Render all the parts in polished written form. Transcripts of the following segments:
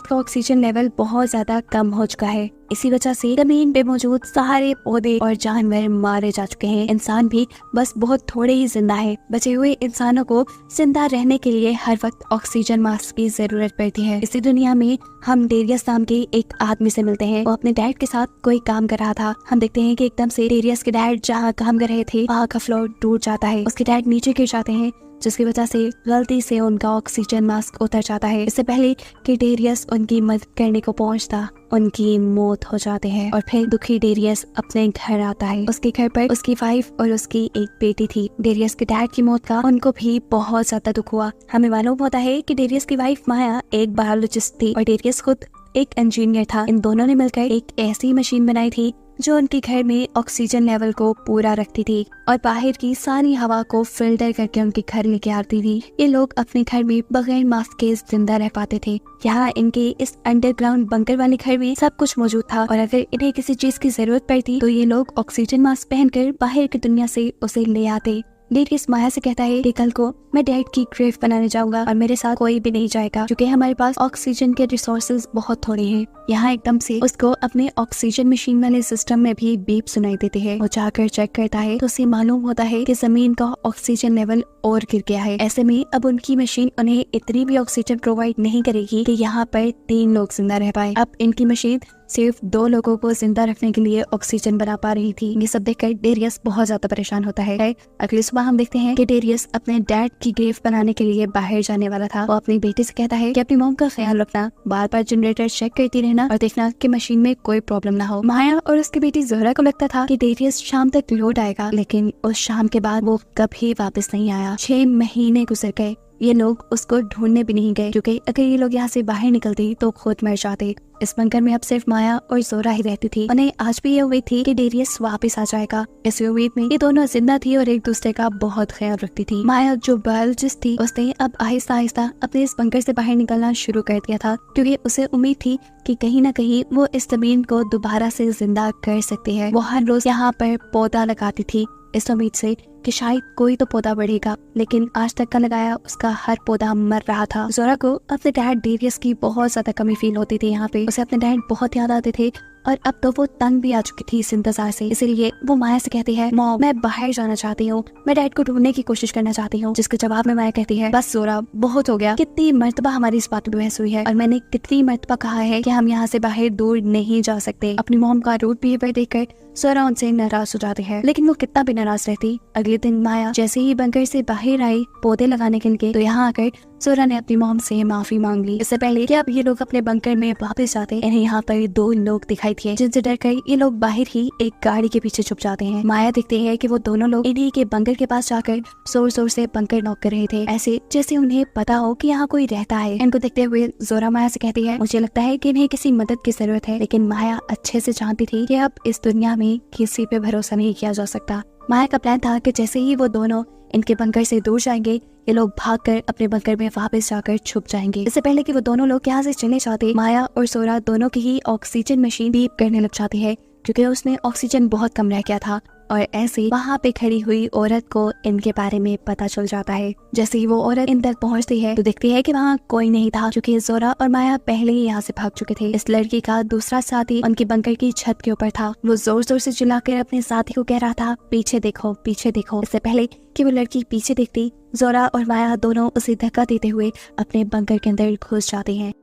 का oxygen level बहुत ज्यादा कम हो चुका है। इसी वजह से जमीन पे मौजूद सारे पौधे और जानवर मारे जा चुके हैं। इंसान भी बस बहुत थोड़े ही जिंदा है। बचे हुए इंसानों को जिंदा रहने के लिए हर वक्त ऑक्सीजन मास्क की जरूरत पड़ती है। इसी दुनिया में हम डेरियस नाम के एक आदमी से मिलते हैं। वो अपने डैड के साथ कोई काम कर रहा था। हम देखते हैं कि एकदम से डेरियस के डैड जहाँ काम कर रहे थे वहाँ का फ्लोर टूट जाता है। उसके डैड नीचे गिर जाते हैं, जिसकी वजह से गलती से उनका ऑक्सीजन मास्क उतर जाता है। इससे पहले कि डेरियस उनकी मदद करने को पहुंचता, उनकी मौत हो जाती है। और फिर दुखी डेरियस अपने घर आता है। उसके घर पर उसकी वाइफ और उसकी एक बेटी थी। डेरियस के डैड की मौत का उनको भी बहुत ज्यादा दुख हुआ। हमें मालूम होता है कि डेरियस की वाइफ माया एक बायोलॉजिस्ट थी और डेरियस खुद एक इंजीनियर था। इन दोनों ने मिलकर एक ऐसी मशीन बनाई थी जो उनके घर में ऑक्सीजन लेवल को पूरा रखती थी और बाहर की सारी हवा को फिल्टर करके उनके घर लेके आती थी। ये लोग अपने घर में बगैर मास्क के जिंदा रह पाते थे। यहाँ इनके इस अंडरग्राउंड बंकर वाले घर में सब कुछ मौजूद था और अगर इन्हें किसी चीज की जरूरत पड़ती तो ये लोग ऑक्सीजन मास्क पहनकर बाहर की दुनिया से उसे ले आते। डेरियस माया से कहता है कि कल को मैं डैड की ग्रेव बनाने जाऊंगा और मेरे साथ कोई भी नहीं जाएगा क्योंकि हमारे पास ऑक्सीजन के रिसोर्सेज बहुत थोड़े हैं। यहाँ एकदम से उसको अपने ऑक्सीजन मशीन वाले सिस्टम में भी बीप सुनाई देती है। वो जाकर चेक करता है तो उसे मालूम होता है कि जमीन का ऑक्सीजन लेवल और गिर गया है। ऐसे में अब उनकी मशीन उन्हें इतनी भी ऑक्सीजन प्रोवाइड नहीं करेगी कि यहाँ पर 3 लोग जिंदा रह पाए। अब इनकी मशीन सिर्फ 2 लोगों को जिंदा रखने के लिए ऑक्सीजन बना पा रही थी। ये सब देखकर डेरियस बहुत ज्यादा परेशान होता है। अगली सुबह हम देखते हैं कि डेरियस अपने डैड की ग्रेव बनाने के लिए बाहर जाने वाला था। वो अपनी बेटी से कहता है कि अपनी मॉम का ख्याल रखना, बार बार जनरेटर चेक करती रहना और देखना कि मशीन में कोई प्रॉब्लम ना हो। माया और उसकी बेटी जोहरा को लगता था कि डेरियस शाम तक लौट आएगा, लेकिन उस शाम के बाद वो कभी वापस नहीं आया। 6 महीने गुजर गए। ये लोग उसको ढूंढने भी नहीं गए क्योंकि अगर ये लोग यहाँ से बाहर निकलते तो खुद मर जाते। इस बंकर में अब सिर्फ माया और जोहरा ही रहती थी। उन्हें आज भी ये उम्मीद थी कि डेरियस वापस आ जाएगा। इस उम्मीद में ये दोनों जिंदा थी और एक दूसरे का बहुत ख्याल रखती थी। माया जो बायोलॉजिस्ट थी उसने अब आहिस्ता आहिस्ता अपने इस बंकर से बाहर निकलना शुरू कर दिया था क्योंकि उसे उम्मीद थी कि कहीं न कहीं वो इस जमीन को दोबारा से जिंदा कर सकती है। वो हर रोज यहाँ पर पौधा लगाती थी इस उम्मीद से कि शायद कोई तो पौधा बढ़ेगा, लेकिन आज तक का लगाया उसका हर पौधा मर रहा था। जोहरा को अपने डैड डेरियस की बहुत ज्यादा कमी फील होती थी। यहाँ पे उसे अपने डैड बहुत याद आते थे और अब तो वो तंग भी आ चुकी थी इस इंतजार से। इसीलिए वो माया से कहती है, मॉम मैं बाहर जाना चाहती हूँ, मैं डैड को ढूंढने की कोशिश करना चाहती हूँ। जिसके जवाब में माया कहती है, बस जोहरा बहुत हो गया। कितनी मर्तबा हमारी इस बात पे बहस हुई है और मैंने कितनी मर्तबा कहा है कि हम यहाँ से बाहर दूर नहीं जा सकते। अपनी मॉम का रूड बिहेवियर देखकर जोहरा उनसे नाराज हो जाती है, लेकिन वो कितना भी नाराज रहती। अगले दिन माया जैसे ही बंकर से बाहर आई पौधे लगाने के लिए तो यहाँ आकर जोहरा ने अपनी मॉम से माफी मांग ली। इससे पहले कि अब ये लोग अपने बंकर में वापस जाते, इन्हें यहाँ पर 2 लोग दिखाई दिए जिनसे डरकर ये लोग बाहर ही एक गाड़ी के पीछे छुप जाते हैं। माया देखते है कि वो दोनों लोग इन्हीं के बंकर के पास जाकर जोर जोर से बंकर नॉक कर रहे थे, ऐसे जैसे उन्हें पता हो कि यहाँ कोई रहता है। इनको देखते हुए जोहरा माया से कहती है, मुझे लगता है कि इन्हें किसी मदद की जरूरत है। लेकिन माया अच्छे से जानती थी कि अब इस दुनिया में किसी पे भरोसा नहीं किया जा सकता। माया का प्लान था कि जैसे ही वो दोनों इनके बंकर से दूर जाएंगे ये लोग भागकर अपने बंकर में वापस जाकर छुप जाएंगे। इससे पहले कि वो दोनों लोग यहाँ से चले जाते, माया और जोहरा दोनों की ही ऑक्सीजन मशीन बीप करने लग जाती है क्योंकि उसमें ऑक्सीजन बहुत कम रह गया था। और ऐसे वहाँ पे खड़ी हुई औरत को इनके बारे में पता चल जाता है। जैसे ही वो औरत इन तक पहुँचती है तो देखती है कि वहाँ कोई नहीं था क्योंकि जोहरा और माया पहले ही यहाँ से भाग चुके थे। इस लड़की का दूसरा साथी उनके बंकर की छत के ऊपर था। वो जोर जोर से चिल्लाकर अपने साथी को कह रहा था, पीछे देखो पीछे देखो। इससे पहले कि वो लड़की पीछे देखती, जोहरा और माया दोनों उसे धक्का देते हुए अपने बंकर के अंदर घुस जाते हैं।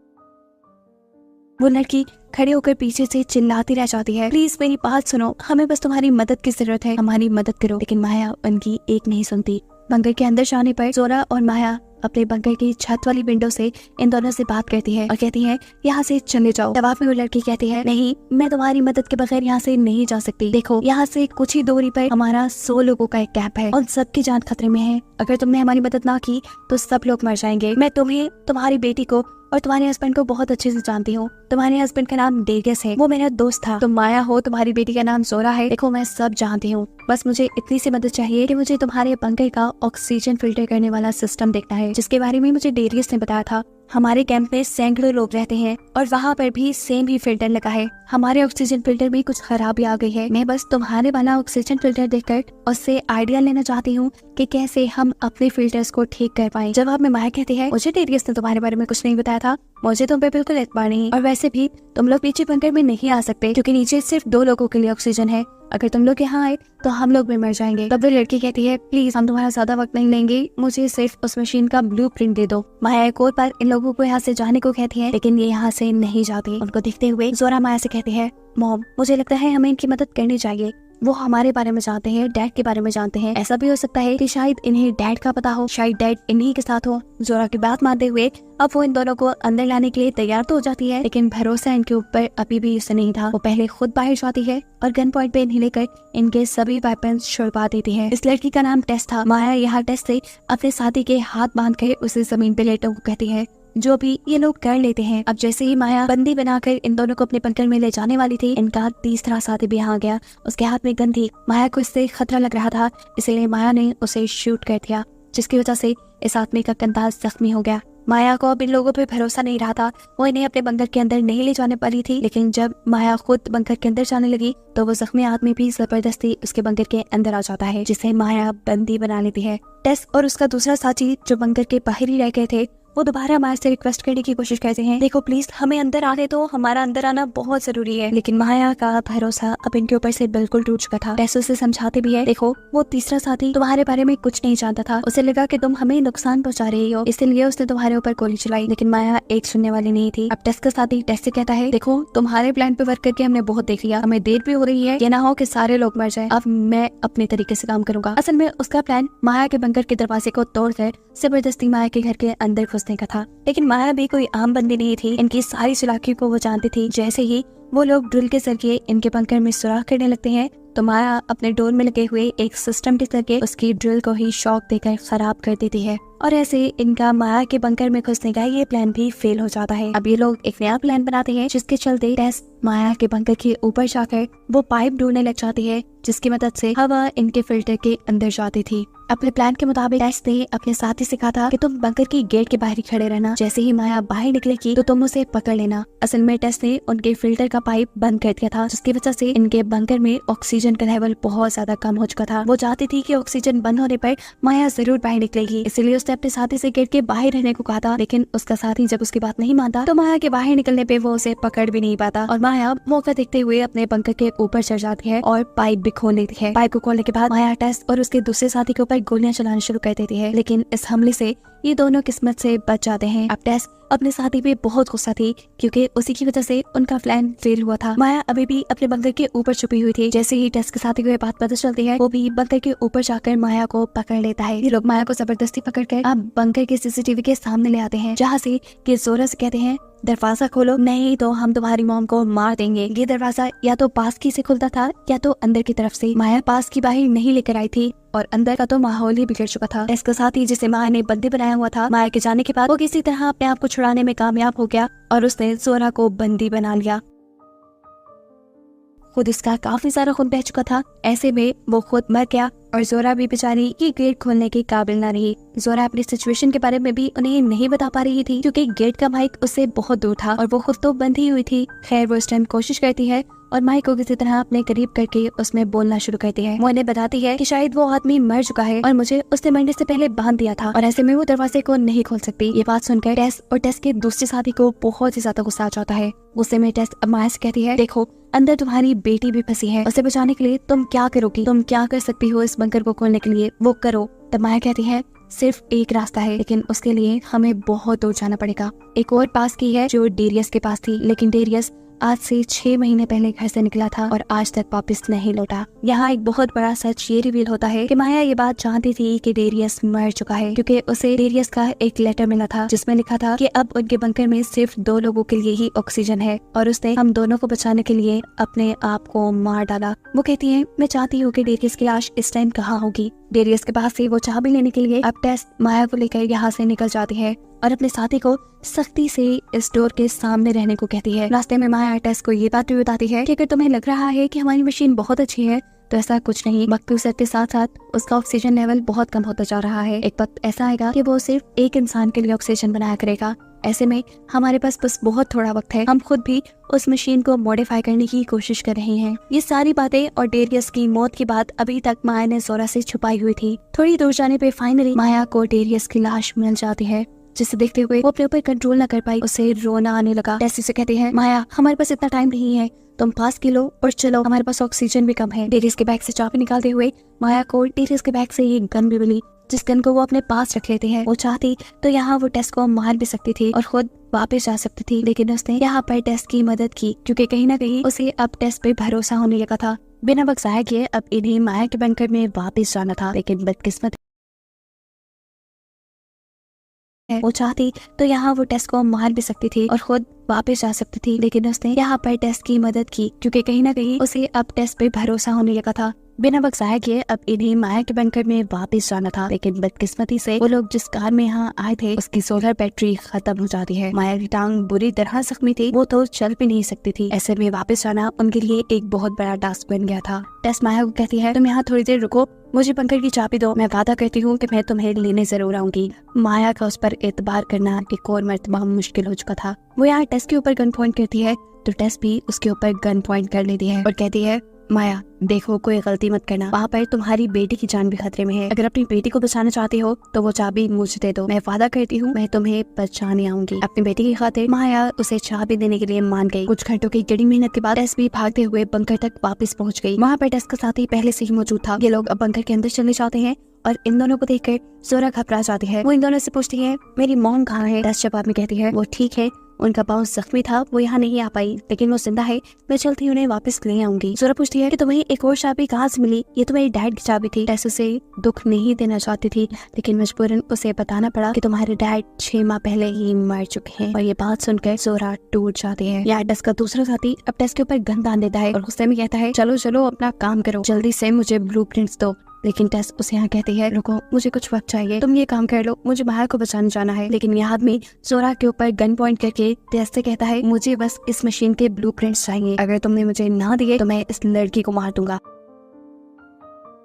वो लड़की खड़े होकर पीछे से चिल्लाती रह जाती है, प्लीज मेरी बात सुनो, हमें बस तुम्हारी मदद की जरूरत है, हमारी मदद करो। लेकिन माया उनकी एक नहीं सुनती। बंकर के अंदर जाने पर जोहरा और माया अपने बंकर की छत वाली विंडो से इन दोनों से बात करती है और कहती है, यहाँ से चले जाओ। जवाब में वो लड़की कहती है, नहीं मैं तुम्हारी मदद के बगैर यहाँ से नहीं जा सकती। देखो यहाँ से कुछ ही दूरी पर हमारा 100 लोगों का एक कैंप है और सबकी जान खतरे में है। अगर तुमने हमारी मदद ना की तो सब लोग मर जाएंगे। मैं तुम्हें, तुम्हारी बेटी को और तुम्हारे हस्बैंड को बहुत अच्छे से जानती हूँ। तुम्हारे हस्बैंड का नाम डेरियस है, वो मेरा दोस्त था। तुम माया हो, तुम्हारी बेटी का नाम जोहरा है। देखो मैं सब जानती हूँ, बस मुझे इतनी सी मदद चाहिए कि मुझे तुम्हारे बंकर का ऑक्सीजन फिल्टर करने वाला सिस्टम देखना है जिसके बारे में मुझे डेरियस ने बताया था। हमारे कैंप में सैकड़ों लोग रहते हैं और वहाँ पर भी सेम ही फिल्टर लगा है। हमारे ऑक्सीजन फिल्टर में कुछ खराबी आ गई है। मैं बस तुम्हारे वाला ऑक्सीजन फिल्टर देखकर उससे आइडिया लेना चाहती हूँ कि कैसे हम अपने फिल्टर्स को ठीक कर पाए। जवाब में माया कहती है, मुझे डेरियस ने तुम्हारे बारे में कुछ नहीं बताया था, मुझे तुम पे बिल्कुल एतबार नहीं, और वैसे भी तुम लोग नीचे बंकर में नहीं आ सकते क्योंकि नीचे सिर्फ 2 लोगों के लिए ऑक्सीजन है। अगर तुम लोग यहाँ आए तो हम लोग भी मर जाएंगे। तब वो लड़की कहती है, प्लीज हम तुम्हारा ज्यादा वक्त नहीं लेंगे, मुझे सिर्फ उस मशीन का ब्लूप्रिंट दे दो। माया एक और बार इन लोगों को यहाँ से जाने को कहती है, लेकिन ये यहाँ से नहीं जाती। उनको देखते हुए जोरा माया से कहती है, मॉम मुझे लगता है हमें इनकी मदद करनी चाहिए। वो हमारे बारे में जानते हैं, डैड के बारे में जानते हैं। ऐसा भी हो सकता है कि शायद इन्हें डैड का पता हो, शायद डैड इन्हीं के साथ हो। जोरा की बात मानते हुए अब वो इन दोनों को अंदर लाने के लिए तैयार तो हो जाती है, लेकिन भरोसा इनके ऊपर अभी भी इससे नहीं था। वो पहले खुद बाहर जाती है और गन पॉइंट पे इन्हें लेकर इनके सभी वेपन्स छुड़वा देती है। इस लड़की का नाम टेस था। माया यहाँ टेस से अपने साथी के हाथ बांध कर उसे जमीन पे लेटने को कहती है, जो भी ये लोग कर लेते हैं। अब जैसे ही माया बंदी बनाकर इन दोनों को अपने बंकर में ले जाने वाली थी, इनका तीसरा साथी भी आ गया। उसके हाथ में गन थी। माया को इससे खतरा लग रहा था, इसलिए माया ने उसे शूट कर दिया, जिसकी वजह से इस आदमी का कंधा जख्मी हो गया। माया को अब इन लोगों पे भरोसा नहीं रहा था। वो इन्हें अपने बंकर के अंदर नहीं ले जाने वाली थी, लेकिन जब माया खुद बंकर के अंदर जाने लगी तो वो जख्मी आदमी भी जबरदस्ती उसके बंकर के अंदर आ जाता है, जिसे माया बंदी बना लेती है। टेस और उसका दूसरा साथी जो बंकर के बाहर ही रह गए थे, वो दोबारा माया से रिक्वेस्ट करने की कोशिश करते हैं, देखो प्लीज हमें अंदर आने दो, हमारा अंदर आना बहुत जरूरी है। लेकिन माया का भरोसा अब इनके ऊपर से बिल्कुल टूट चुका था। टेस उसे समझाते भी है, देखो वो तीसरा साथी तुम्हारे बारे में कुछ नहीं जानता था, उसे लगा कि तुम हमें नुकसान पहुंचा रही हो, इसलिए उसने तुम्हारे ऊपर गोली चलाई। लेकिन माया एक सुनने वाली नहीं थी। अब टेस का साथी टेस से कहता है, देखो तुम्हारे प्लान पे वर्क करके हमने बहुत देख लिया, हमें देर भी हो रही है, ये ना हो कि सारे लोग मर जाए। अब मैं अपने तरीके से काम करूंगा। असल में उसका प्लान माया के बंकर के दरवाजे को तोड़कर जबरदस्ती माया के घर के अंदर घुसने का था। लेकिन माया भी कोई आम बंदी नहीं थी। इनकी सारी चालाकियों को वो जानती थी। जैसे ही वो लोग ड्रिल के जरिए इनके बंकर में सुराख करने लगते हैं तो माया अपने डोर में लगे हुए एक सिस्टम के जरिए उसकी ड्रिल को ही शॉक देकर खराब कर देती है, और ऐसे इनका माया के बंकर में घुसने का ये प्लान भी फेल हो जाता है। अब ये लोग एक नया प्लान बनाते हैं, जिसके चलते टेस माया के बंकर के ऊपर जाकर वो पाइप ढूंढने लग जाती है, जिसकी मदद से हवा इनके फिल्टर के अंदर जाती थी। अपने प्लान के मुताबिक टेस ने अपने साथी से कहा था कि तुम बंकर की गेट के बाहर ही खड़े रहना, जैसे ही माया बाहर निकलेगी तो तुम उसे पकड़ लेना। असल में टेस ने उनके फिल्टर का पाइप बंद कर दिया था, जिसकी वजह से इनके बंकर में ऑक्सीजन का लेवल बहुत ज्यादा कम हो चुका था। वो चाहती थी कि ऑक्सीजन बंद होने पर माया जरूर बाहर निकलेगी, इसलिए उसने अपने साथी से गेट के बाहर रहने को कहा था। लेकिन उसका साथी जब उसकी बात नहीं मानता तो माया के बाहर निकलने पे वो उसे पकड़ भी नहीं पाता, और माया मौका देखते हुए अपने बंकर के ऊपर चढ़ जाती है और पाइप भी खोल लेती है। पाइप को खोलने के बाद माया टेस और उसके दूसरे साथी के ऊपर गोलियां चलाना शुरू कर देती है, लेकिन इस हमले से ये दोनों किस्मत से बच जाते हैं। अब टेस अपने साथी पे बहुत गुस्सा थी, क्योंकि उसी की वजह से उनका प्लान फेल हुआ था। माया अभी भी अपने बंकर के ऊपर छुपी हुई थी। जैसे ही टेस के साथी को ये बात पता चलती है, वो भी बंकर के ऊपर जाकर माया को पकड़ लेता है। ये लोग माया को जबरदस्ती पकड़कर अब बंकर के सीसीटीवी के सामने ले आते हैं, जहाँ से कि जोरा से कहते हैं, दरवाजा खोलो, नहीं तो हम तुम्हारी मॉम को मार देंगे। ये दरवाजा या तो पास की से खुलता था या तो अंदर की तरफ से। माया पास की बाहर नहीं लेकर आई थी और अंदर का तो माहौल ही बिगड़ चुका था। इसके साथ ही जिसे माया ने बंदी बनाया हुआ था, माया के जाने के बाद वो किसी तरह अपने आप को छुड़ाने में कामयाब हो गया और उसने जोरा को बंदी बना लिया। खुद इसका काफी सारा खून बह चुका था, ऐसे में वो खुद मर गया और जोरा भी बेचारी की गेट खोलने के काबिल न रही। जोरा अपनी सिचुएशन के बारे में भी उन्हें नहीं बता पा रही थी, क्योंकि गेट का माइक उससे बहुत दूर था और वो खुद तो बंधी हुई थी। खैर वो इस टाइम कोशिश करती है और माइक को किसी तरह अपने करीब करके उसमें बोलना शुरू करती है। वो उन्हें बताती है कि शायद वो आदमी मर चुका है और मुझे उसने मरने से पहले बांध दिया था, और ऐसे में वो दरवाजे को नहीं खोल सकती। ये बात सुनकर टेस और टेस के दूसरे साथी को बहुत ही ज्यादा गुस्सा आ जाता है। गुस्से में टेस अब माया से कहती है, देखो अंदर तुम्हारी बेटी भी फंसी है, उसे बचाने के लिए तुम क्या करोगी, तुम क्या कर सकती हो इस बंकर को खोलने के लिए, वो करो। तब माया कहती है, सिर्फ एक रास्ता है, लेकिन उसके लिए हमें बहुत दूर जाना पड़ेगा। एक और पास की है जो डेरियस के पास थी, लेकिन डेरियस आज से 6 महीने पहले घर से निकला था और आज तक वापस नहीं लौटा। यहाँ एक बहुत बड़ा सच ये रिवील होता है कि माया ये बात जानती थी कि डेरियस मर चुका है, क्योंकि उसे डेरियस का एक लेटर मिला था जिसमें लिखा था कि अब उनके बंकर में सिर्फ 2 लोगों के लिए ही ऑक्सीजन है और उसने हम दोनों को बचाने के लिए अपने आप को मार डाला। वो कहती है, मैं चाहती हूँ कि डेरियस की लाश इस टाइम कहाँ होगी। डेरियस के पास से वो चाबी लेने के लिए अब टेस माया को लेकर यहाँ से निकल जाती है और अपने साथी को सख्ती से इस डोर के सामने रहने को कहती है। रास्ते में माया टेस को ये बात भी बताती है कि अगर तुम्हें लग रहा है कि हमारी मशीन बहुत अच्छी है तो ऐसा कुछ नहीं। वक्त गुजरने के साथ साथ उसका ऑक्सीजन लेवल बहुत कम होता जा रहा है। एक वक्त ऐसा आएगा कि वो सिर्फ एक इंसान के लिए ऑक्सीजन बनाया करेगा। ऐसे में हमारे पास बस बहुत थोड़ा वक्त है, हम खुद भी उस मशीन को मॉडिफाई करने की कोशिश कर रहे हैं। ये सारी बातें और डेरियस की मौत की बात अभी तक माया ने जोरा से छुपाई हुई थी। थोड़ी दूर जाने पे फाइनली माया को डेरियस की लाश मिल जाती है, जिसे देखते हुए वो अपने ऊपर कंट्रोल न कर पाई, उसे रोना आने लगा। टेस उसे कहती है, माया हमारे पास इतना टाइम नहीं है, तुम पास की लो और चलो, हमारे पास ऑक्सीजन भी कम है। डेरियस के बैग से चाबी निकालते हुए माया को डेरियस के बैग से ये गन भी मिली, जिस गन को वो अपने पास रख लेते हैं। वो चाहती तो यहाँ वो टेस को मार भी सकती थी और खुद वापस जा सकती थी, लेकिन उसने यहाँ पर टेस की मदद की, क्योंकि कहीं ना कहीं उसे अब टेस पे भरोसा होने लगा था। बिना वक्त जाया किए अब इन्हें माया के बंकर में वापस जाना था, लेकिन बदकिस्मत वो चाहती तो यहाँ वो टेस को मार भी सकती थी और खुद वापस जा सकती थी, लेकिन उसने यहाँ पर टेस की मदद की, क्योंकि कहीं ना कहीं उसे अब टेस पे भरोसा होने लगा था। बिना वक्त जाया किए अब इन्हें माया के बंकर में वापस जाना था, लेकिन बदकिस्मती से वो लोग जिस कार में यहाँ आए थे उसकी सोलर बैटरी खत्म हो जाती है। माया की टांग बुरी तरह जख्मी थी, वो तो चल भी नहीं सकती थी। ऐसे में वापस जाना उनके लिए एक बहुत बड़ा टास्क बन गया था। टेस माया को कहती है, तुम यहाँ थोड़ी देर रुको, मुझे बंकर की चाबी दो, मैं वादा करती हूँ कि मैं तुम्हें लेने जरूर आऊंगी। माया का उस पर एतबार करना एक और मर्तबा मुश्किल हो चुका था। वो यहाँ टेस के ऊपर गन पॉइंट करती है तो टेस भी उसके ऊपर गन पॉइंट कर लेती है और कहती है, माया देखो कोई गलती मत करना, वहाँ पर तुम्हारी बेटी की जान भी खतरे में है। अगर अपनी बेटी को बचाना चाहती हो तो वो चाबी मुझे दे दो, मैं वादा करती हूँ मैं तुम्हें बचाने आऊंगी। अपनी बेटी की खातिर माया उसे चाबी देने के लिए मान गई। कुछ घंटों की कड़ी मेहनत के बाद टेस भी भागते हुए बंकर तक वापस पहुँच गई। वहाँ पर टेस का साथी पहले से ही मौजूद था। ये लोग अब बंकर के अंदर चले जाते हैं और इन दोनों को देखकर जोरा घबरा जाती है। वो इन दोनों से पूछती है, मेरी मॉम कहाँ है? टेस जवाब में कहती है, वो ठीक है, उनका पाँव जख्मी था, वो यहाँ नहीं आ पाई, लेकिन वो जिंदा है, मैं चलती उन्हें वापस ले आऊंगी। जोरा पूछती है कि तुम्हें एक और चाबी कहाँ से मिली? ये तो मेरी डैड की चाबी थी। टेस उसे दुख नहीं देना चाहती थी, लेकिन मजबूरन उसे बताना पड़ा कि तुम्हारे डैड 6 माह पहले ही मर चुके हैं। और ये बात सुनकर जोरा टूट जाती है। यहाँ टेस का दूसरा साथी अब टेस के ऊपर गन तान देता है और गुस्से में कहता है, चलो चलो अपना काम करो, जल्दी से मुझे ब्लूप्रिंट्स दो। लेकिन टेस उसे यहाँ कहती है, रुको मुझे कुछ वक्त चाहिए, तुम ये काम कर लो, मुझे माया को बचाने जाना है। लेकिन यह आदमी जोरा के ऊपर गन पॉइंट करके टेस से कहता है, मुझे बस इस मशीन के ब्लूप्रिंट्स चाहिए, अगर तुमने मुझे ना दिए तो मैं इस लड़की को मार दूंगा।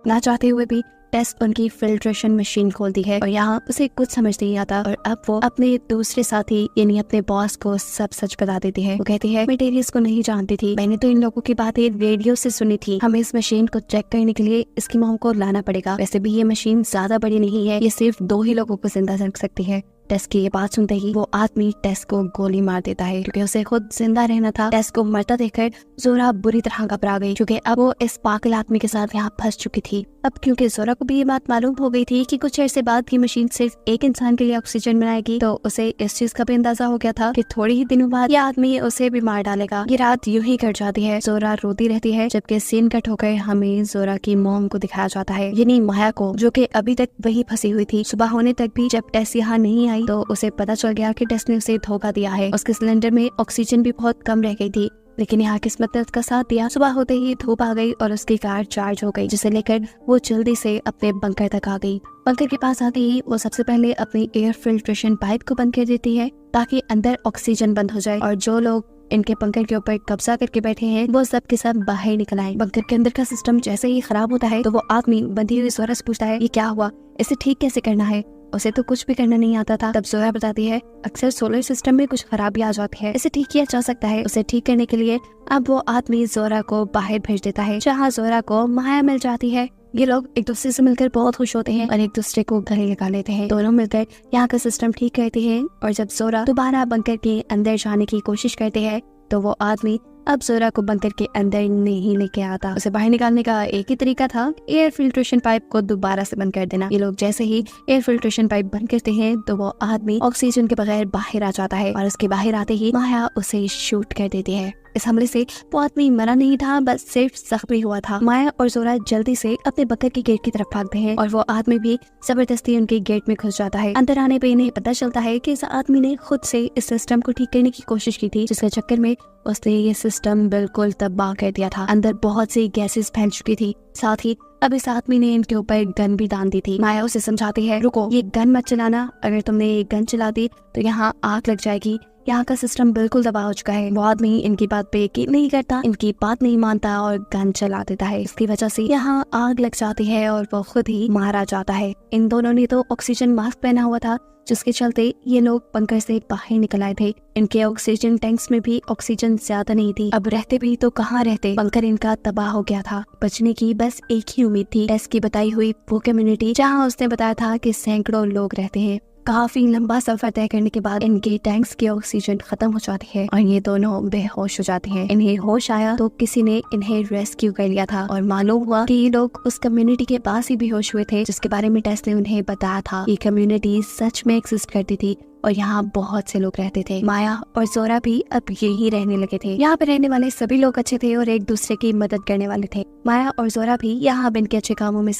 ना चाहते हुए भी टेस उनकी फिल्ट्रेशन मशीन खोलती है और यहाँ उसे कुछ समझ नहीं आता और अब वो अपने दूसरे साथी यानी अपने बॉस को सब सच बता देती है। वो कहती है, मैं डेरियस को नहीं जानती थी, मैंने तो इन लोगों की बातें रेडियो से सुनी थी, हमें इस मशीन को चेक करने के लिए इसकी मॉम को लाना पड़ेगा। वैसे भी ये मशीन ज्यादा बड़ी नहीं है, ये सिर्फ 2 ही लोगों को जिंदा रख सकती है। टेस की ये बात सुनते ही वो आदमी टेस को गोली मार देता है, क्योंकि उसे खुद जिंदा रहना था। टेस को मरता देखकर जोरा बुरी तरह घबरा गई, क्योंकि अब वो इस पागल आदमी के साथ यहाँ फंस चुकी थी। अब क्योंकि जोरा को भी ये बात मालूम हो गई थी कि कुछ अरसे बाद की मशीन सिर्फ एक इंसान के लिए ऑक्सीजन बनाएगी, तो उसे इस चीज का भी अंदाजा हो गया था कि थोड़ी ही दिनों बाद ये आदमी उसे भी मार डालेगा। ये रात यूं ही कट जाती है, जोरा रोती रहती है, जबकि सीन कट होकर हमें जोरा की मॉम को दिखाया जाता है, यानी माया को, जो कि अभी तक वही फंसी हुई थी। सुबह होने तक भी जब टेस यहाँ नहीं आई तो उसे पता चल गया कि टेस ने उसे धोखा दिया है। उसके सिलेंडर में ऑक्सीजन भी बहुत कम रह गई थी, लेकिन यहाँ किस्मत ने उसका साथ दिया। सुबह होते ही धूप आ गई और उसकी कार चार्ज हो गई, जिसे लेकर वो जल्दी से अपने बंकर तक आ गई। बंकर के पास आते ही वो सबसे पहले अपनी एयर फिल्ट्रेशन पाइप को बंद कर देती है, ताकि अंदर ऑक्सीजन बंद हो जाए और जो लोग इनके बंकर के ऊपर कब्जा करके बैठे हैं वो सब के सब बाहर निकल आए। बंकर के अंदर का सिस्टम जैसे ही खराब होता है तो वो आदमी बंधी हुई जोरा से पूछता है, ये क्या हुआ, इसे ठीक कैसे करना है? उसे तो कुछ भी करना नहीं आता था। तब जोरा बताती है, अक्सर सोलर सिस्टम में कुछ खराबी आ जाती है, इसे ठीक किया जा सकता है। उसे ठीक करने के लिए अब वो आदमी जोरा को बाहर भेज देता है, जहाँ जोरा को माया मिल जाती है। ये लोग एक दूसरे से मिलकर बहुत खुश होते हैं और एक दूसरे को गले लगा लेते हैं। दोनों मिलकर यहाँ का सिस्टम ठीक करते हैं और जब जोरा दोबारा बंकर के अंदर जाने की कोशिश करते हैं तो वो आदमी अब जोरा को बंकर के अंदर नहीं लेके आता। उसे बाहर निकालने का एक ही तरीका था, एयर फिल्ट्रेशन पाइप को दोबारा से बंद कर देना। ये लोग जैसे ही एयर फिल्ट्रेशन पाइप बंद करते हैं तो वो आदमी ऑक्सीजन के बगैर बाहर आ जाता है और उसके बाहर आते ही माया उसे शूट कर देती है। इस हमले से वो आदमी मरा नहीं था, बस सिर्फ जख्मी हुआ था। माया और जोरा जल्दी से अपने बंकर के गेट की तरफ भागते हैं और वो आदमी भी जबरदस्ती उनके गेट में घुस जाता है। अंदर आने पे इन्हें पता चलता है कि इस आदमी ने खुद से इस सिस्टम को ठीक करने की कोशिश की थी, जिसके चक्कर में उसने ये सिस्टम बिल्कुल तबाह कर दिया था। अंदर बहुत सी गैसेस फैल चुकी थी, साथ ही अब इस आदमी ने इनके ऊपर गन भी दान दी थी। माया उसे समझाती है, रुको, ये गन मत चलाना, अगर तुमने ये गन चला दी तो यहाँ आग लग जाएगी, यहाँ का सिस्टम बिल्कुल तबाह हो चुका है। वो आदमी इनकी बात पे यकीन नहीं करता, इनकी बात नहीं मानता और गन चला देता है। इसकी वजह से यहाँ आग लग जाती है और वो खुद ही मारा जाता है। इन दोनों ने तो ऑक्सीजन मास्क पहना हुआ था, जिसके चलते ये लोग बंकर से बाहर निकल आए थे। इनके ऑक्सीजन टैंक्स में भी ऑक्सीजन ज्यादा नहीं थी। अब रहते भी तो कहाँ रहते, बंकर इनका तबाह हो गया था। बचने की बस एक ही उम्मीद थी, टेस की बताई हुई वो कम्युनिटी जहाँ उसने बताया था कि सैकड़ों लोग रहते हैं। काफी लंबा सफर तय करने के बाद इनके टैंक्स की ऑक्सीजन खत्म हो जाती है और ये दोनों बेहोश हो जाते हैं। इन्हें होश आया तो किसी ने इन्हें रेस्क्यू कर लिया था और मालूम हुआ कि ये लोग उस कम्युनिटी के पास ही बेहोश हुए थे, जिसके बारे में टेस ने उन्हें बताया था। ये कम्युनिटी सच में एग्जिस्ट करती थी और यहाँ बहुत से लोग रहते थे। माया और जोरा भी अब यही रहने लगे थे। यहाँ पे रहने वाले सभी लोग अच्छे थे और एक दूसरे की मदद करने वाले थे। माया और जोरा भी यहाँ अब इनके अच्छे कामों में